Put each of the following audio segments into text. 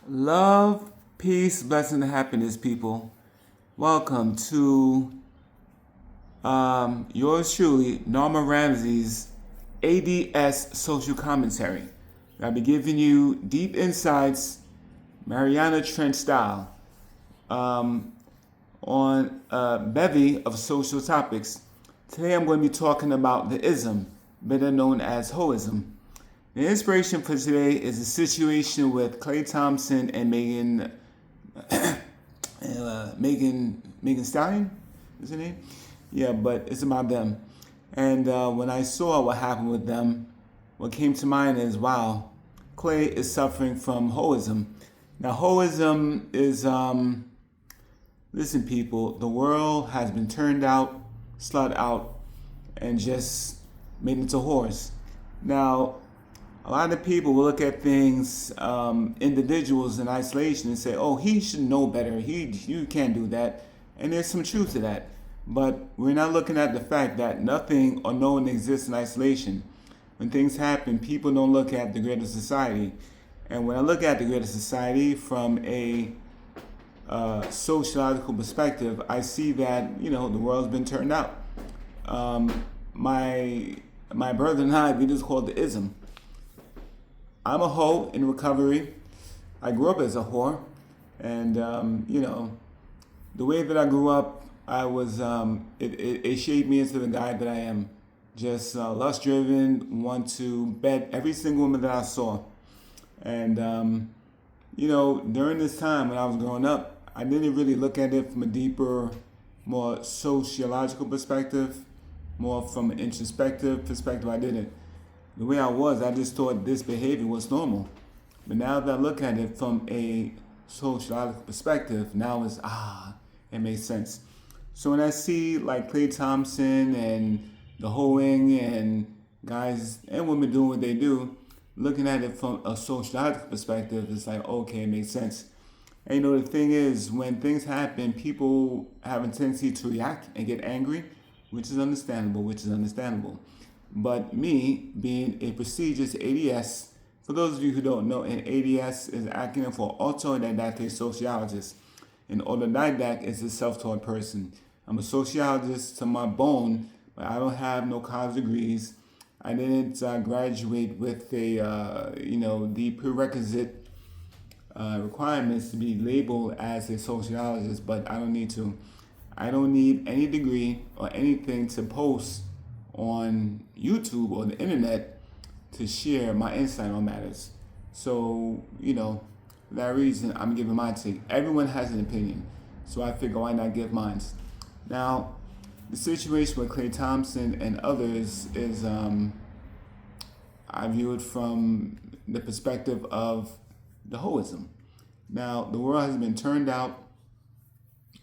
Love, peace, blessing, and happiness, people. Welcome to yours truly, Norma Ramsey's ADS social commentary. I'll be giving you deep insights, Mariana Trench style, on a bevy of social topics. Today I'm going to be talking about the ism, better known as Hoe-ism. The inspiration for today is a situation with Klay Thompson and Megan Stallion, is her name? Yeah, but it's about them. And when I saw what happened with them, what came to mind is, wow, Klay is suffering from Hoe-ism. Now, Hoe-ism is, listen, people, the world has been turned out, slut out, and just made into whores. Now, a lot of people will look at things, individuals in isolation, and say, "Oh, he should know better. You can't do that." And there's some truth to that. But we're not looking at the fact that nothing or no one exists in isolation. When things happen, people don't look at the greater society. And when I look at the greater society from a sociological perspective, I see that the world's been turned out. My brother and I, we just call it the ism. I'm a hoe in recovery. I grew up as a whore, and the way that I grew up, I was it shaped me into the guy that I am. Just lust-driven, want to bet every single woman that I saw, and during this time when I was growing up, I didn't really look at it from a deeper, more sociological perspective, more from an introspective perspective. I didn't. The way I just thought this behavior was normal. But now that I look at it from a sociological perspective, now it makes sense. So when I see like Klay Thompson and the hoeing and guys and women doing what they do, looking at it from a sociological perspective, it's like, okay, it makes sense. And the thing is, when things happen, people have a tendency to react and get angry, which is understandable. But me, being a prestigious ADS, for those of you who don't know, an ADS is an acronym for autodidactic sociologist. An autodidact is a self-taught person. I'm a sociologist to my bone, but I don't have no college degrees. I didn't graduate with the prerequisite requirements to be labeled as a sociologist, but I don't need to. I don't need any degree or anything to post on YouTube or the internet to share my insight on matters. So, for that reason, I'm giving my take. Everyone has an opinion, so I figure why not give mine. Now, the situation with Klay Thompson and others is, I view it from the perspective of the Hoe-ism. Now, the world has been turned out,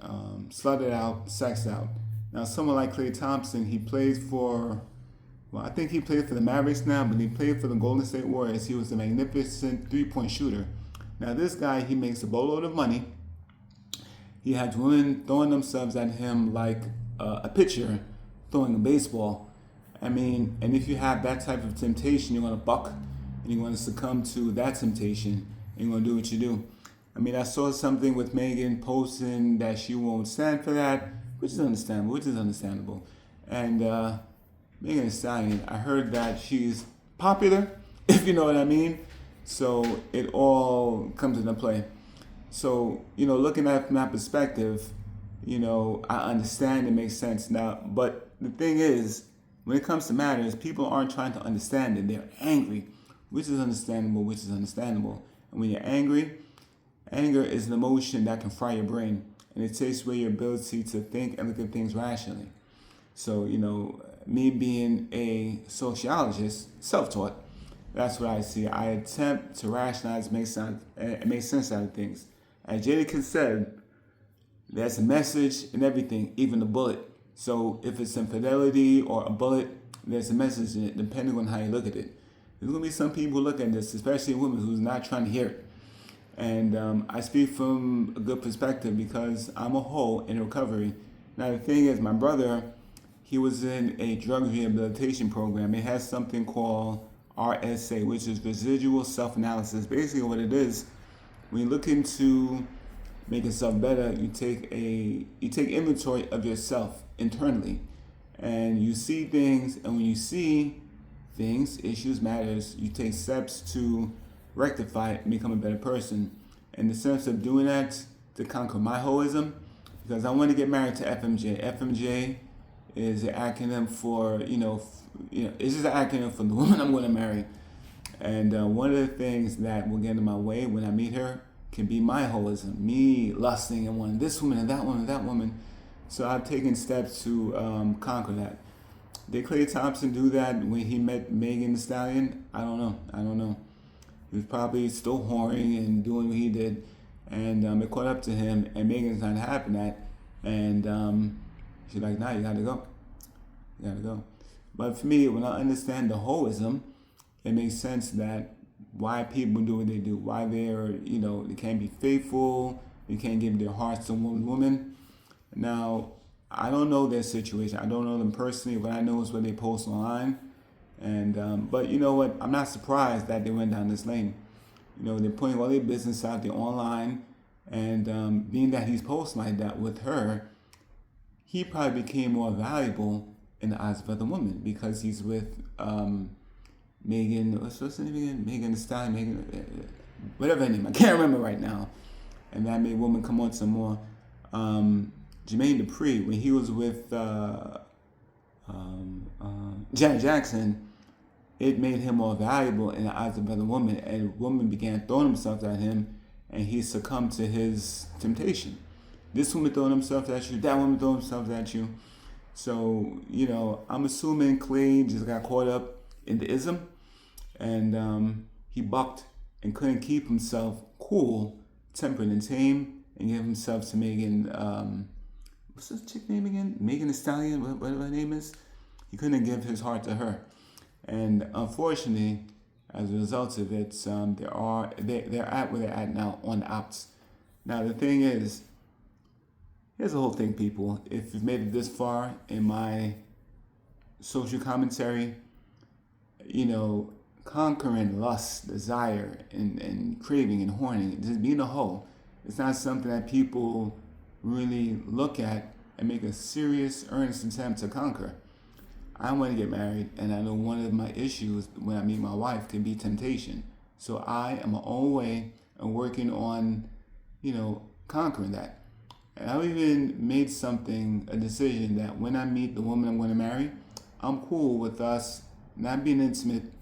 slutted out, sexed out. Now, someone like Klay Thompson, I think he played for the Mavericks now, but he played for the Golden State Warriors. He was a magnificent three-point shooter. Now, this guy, he makes a boatload of money. He has women throwing themselves at him like a pitcher throwing a baseball. And if you have that type of temptation, you're going to buck and you're going to succumb to that temptation and you're going to do what you do. I saw something with Megan posting that she won't stand for that, which is understandable. And Megan Thee Stallion, I heard that she's popular, if you know what I mean. So it all comes into play. So, looking at it from that perspective, I understand it makes sense now. But the thing is, when it comes to matters, people aren't trying to understand it. They're angry, which is understandable. And when you're angry, anger is an emotion that can fry your brain. And it takes away your ability to think and look at things rationally. So, me being a sociologist, self-taught, that's what I see. I attempt to rationalize, make sense out of things. As Jadakiss said, there's a message in everything, even a bullet. So if it's infidelity or a bullet, there's a message in it, depending on how you look at it. There's going to be some people who look at this, especially women, who's not trying to hear it. And I speak from a good perspective because I'm a hoe in recovery. Now, the thing is, my brother, he was in a drug rehabilitation program. It has something called RSA, which is residual self-analysis. Basically what it is, when you're looking to make yourself better, you take inventory of yourself internally, and you see things. And when you see things, issues, matters, you take steps to rectify it and become a better person. In the sense of doing that, to conquer my Hoe-ism, because I want to get married to FMJ. FMJ is an acronym for it's just an acronym for the woman I'm going to marry. And one of the things that will get in my way when I meet her can be my Hoe-ism, me lusting and wanting this woman and that woman and that woman. So I've taken steps to conquer that. Did Clay Thompson do that when he met Megan Thee Stallion? I don't know. He was probably still whoring and doing what he did, and it caught up to him. And Megan's not having that, and she's like, "Nah, you gotta go." But for me, when I understand the Hoe-ism, it makes sense that why people do what they do, why they can't be faithful, they can't give their hearts to one woman. Now, I don't know their situation. I don't know them personally. What I know is what they post online. And but you know what? I'm not surprised that they went down this lane. They're putting all their business out there online, and being that he's posting like that with her, he probably became more valuable in the eyes of other women because he's with Megan. What's her name again? Megan Thee Stallion. Whatever her name. I can't remember right now. And that made women come on some more. Jermaine Dupri, when he was with Janet Jackson, it made him more valuable in the eyes of other women, and women began throwing themselves at him, and he succumbed to his temptation. This woman throwing themselves at you, that woman throwing themselves at you. So, I'm assuming Clay just got caught up in the ism, and he bucked and couldn't keep himself cool, tempered, and tame, and gave himself to Megan. What's this chick name again? Megan Thee Stallion. Whatever her name is. He couldn't give his heart to her, and unfortunately, as a result of it, they're at where they're at now on the outs. Now the thing is, here's the whole thing, people. If you've made it this far in my social commentary, conquering lust, desire, and craving and horning, just being a hoe, it's not something that people really look at and make a serious, earnest attempt to conquer. I want to get married, and I know one of my issues when I meet my wife can be temptation. So I am my own way and working on, conquering that. And I've even made a decision that when I meet the woman I'm going to marry, I'm cool with us not being intimate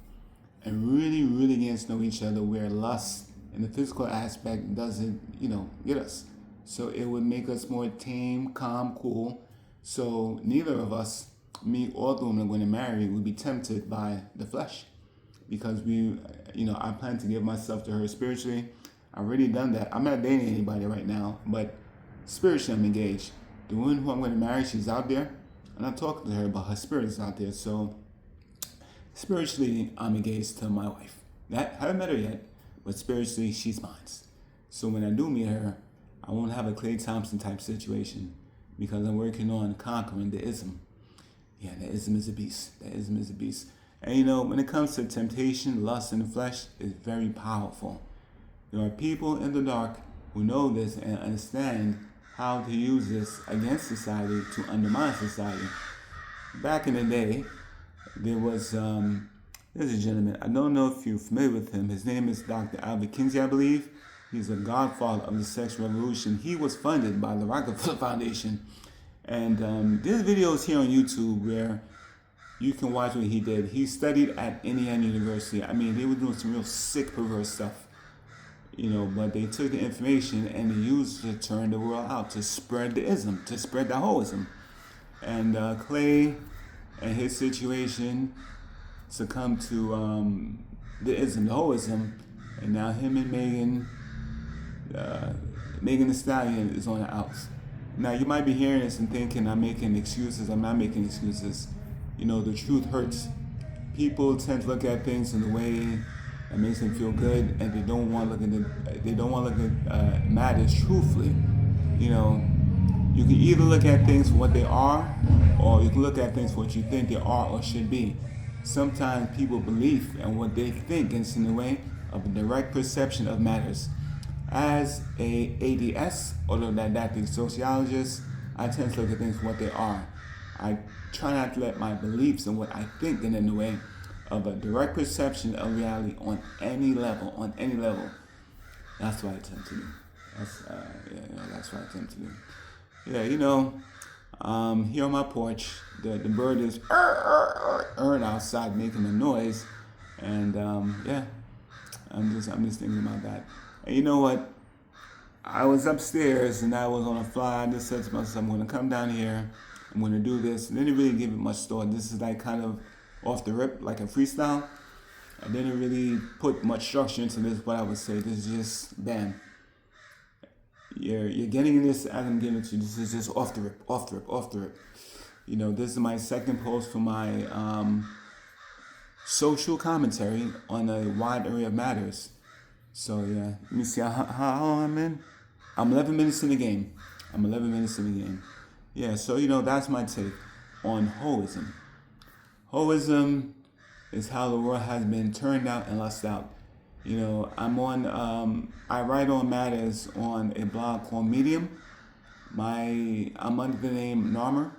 and really, really getting to know each other where lust and the physical aspect doesn't, get us. So it would make us more tame, calm, cool. So neither of us, me or the woman I'm going to marry, would be tempted by the flesh. Because I plan to give myself to her spiritually. I've already done that. I'm not dating anybody right now, but spiritually I'm engaged. The woman who I'm going to marry, she's out there. I'm not talking to her, but her spirit is out there. So spiritually, I'm engaged to my wife. I haven't met her yet, but spiritually, she's mine. So when I do meet her, I won't have a Clay Thompson type situation because I'm working on conquering the ism. Yeah, the ism is a beast. And when it comes to temptation, lust, and the flesh, it's very powerful. There are people in the dark who know this and understand how to use this against society to undermine society. Back in the day, there's a gentleman, I don't know if you're familiar with him. His name is Dr. Albert Kinsey, I believe. He's a godfather of the sex revolution. He was funded by the Rockefeller Foundation. And there's videos here on YouTube where you can watch what he did. He studied at Indiana University. I mean, they were doing some real sick, perverse stuff. But they took the information and they used it to turn the world out, to spread the ism, to spread the Hoe-ism. And Clay and his situation succumbed to the ism, the Hoe-ism, and now him and Megan Thee Stallion is on the outs. Now you might be hearing this and thinking I'm making excuses. I'm not making excuses. The truth hurts. People tend to look at things in a way that makes them feel good, and they don't want to look at matters truthfully. You can either look at things for what they are, or you can look at things for what you think they are or should be. Sometimes people's belief and what they think gets in the way of a direct perception of matters. As a ADS, autodidactic sociologist, I tend to look at things for what they are. I try not to let my beliefs and what I think get in the way of a direct perception of reality on any level. That's what I tend to do. That's what I tend to do. Here on my porch, the bird is outside making a noise, and I'm just thinking about that. And you know what? I was upstairs and I was on a fly. I just said to myself, I'm going to come down here. I'm going to do this. And didn't really give it much thought. This is like kind of off the rip, like a freestyle. I didn't really put much structure into this, but I would say this is just bam. You're getting this as I'm giving it to you. This is just off the rip. This is my second post for my social commentary on a wide array of matters. So yeah, let me see how long I'm in. I'm 11 minutes in the game. Yeah, so that's my take on Hoe-ism. Hoe-ism is how the world has been turned out and lust out. I'm on. I write on matters on a blog called Medium. I'm under the name Narmer.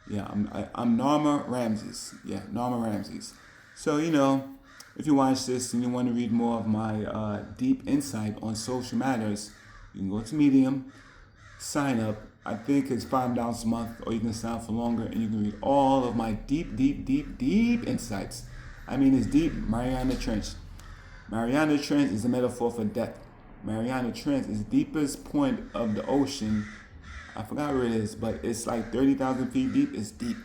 Yeah, I'm Narmer Ramses. Yeah, Narmer Ramses. So if you watch this and you want to read more of my deep insight on social matters, you can go to Medium, sign up. I think it's $5 a month, or you can sign up for longer, and you can read all of my deep insights. I mean, it's deep. Mariana Trench. Mariana Trench is a metaphor for death. Mariana Trench is the deepest point of the ocean. I forgot where it is, but it's like 30,000 feet deep. It's deep.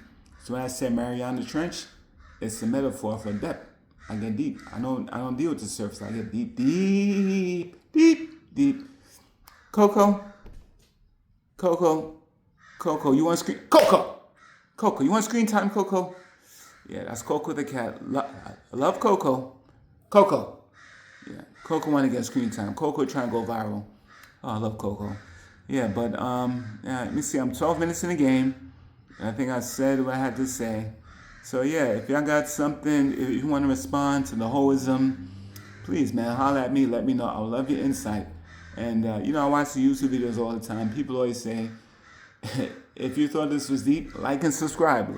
So when I say Mariana Trench, it's a metaphor for depth. I get deep. I don't deal with the surface. I get deep. Coco, you want screen? Coco, you want screen time, Coco? Yeah, that's Coco the cat. I love Coco. Yeah, Coco want to get screen time. Coco trying to go viral. Oh, I love Coco. Yeah, but let me see. I'm 12 minutes in the game. I think I said what I had to say. So yeah, if y'all got something, if you want to respond to the Hoe-ism, please, man, holler at me. Let me know. I would love your insight. And I watch the YouTube videos all the time. People always say, if you thought this was deep, like and subscribe.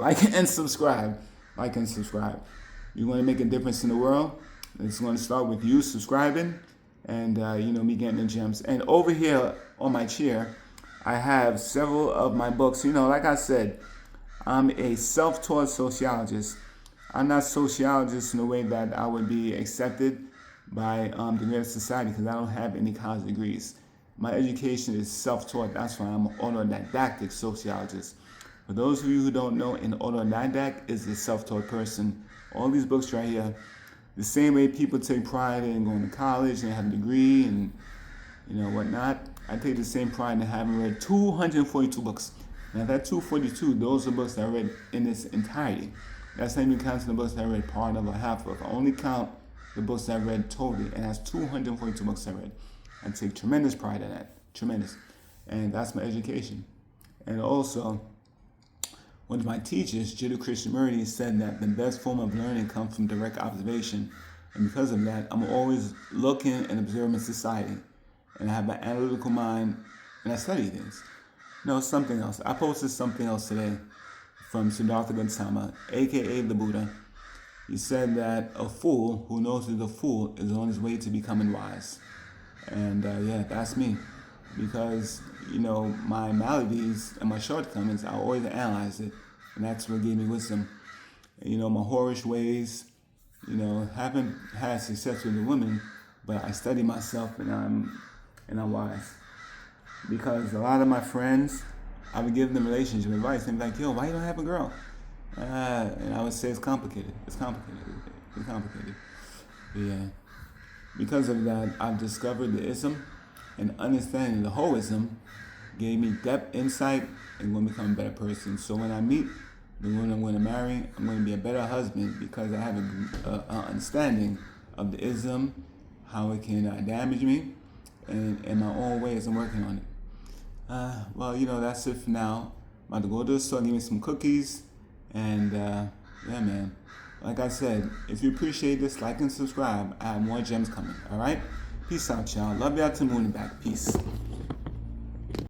You want to make a difference in the world? It's going to start with you subscribing and, me getting the gems. And over here on my chair, I have several of my books. Like I said, I'm a self-taught sociologist. I'm not a sociologist in the way that I would be accepted by the greater society because I don't have any college degrees. My education is self-taught. That's why I'm an autodidactic sociologist. For those of you who don't know, an autodidact is a self-taught person. All these books right here, the same way people take pride in going to college and have a degree and whatnot, I take the same pride in having read 242 books. Now that 242, those are books that I read in its entirety. That's not even counting the books that I read part of or half of. I only count the books that I read totally, and that's 242 books I read. I take tremendous pride in that, tremendous. And that's my education. And also, one of my teachers, Jiddu Krishnamurti, said that the best form of learning comes from direct observation. And because of that, I'm always looking and observing society. And I have an analytical mind, and I study things. No, something else. I posted something else today from Siddhartha Gautama, a.k.a. the Buddha. He said that a fool who knows he's a fool is on his way to becoming wise. And that's me. Because, my maladies and my shortcomings, I always analyze it. And that's what gave me wisdom. And, my whorish ways, haven't had success with a woman, but I study myself and I'm wise. Because a lot of my friends, I would give them relationship advice and be like, yo, why you don't have a girl? And I would say it's complicated. Yeah. Because of that, I've discovered the ism, and understanding the Hoe-ism gave me depth, insight, and going to become a better person. So when I meet the woman I'm going to marry, I'm going to be a better husband because I have an understanding of the ism, how it can damage me, and in my own ways I'm working on it. That's it for now. I'm about to go to the store, give me some cookies, and man. Like I said, if you appreciate this, like and subscribe. I have more gems coming, all right? Peace out, y'all. Love y'all to the moon and back. Peace.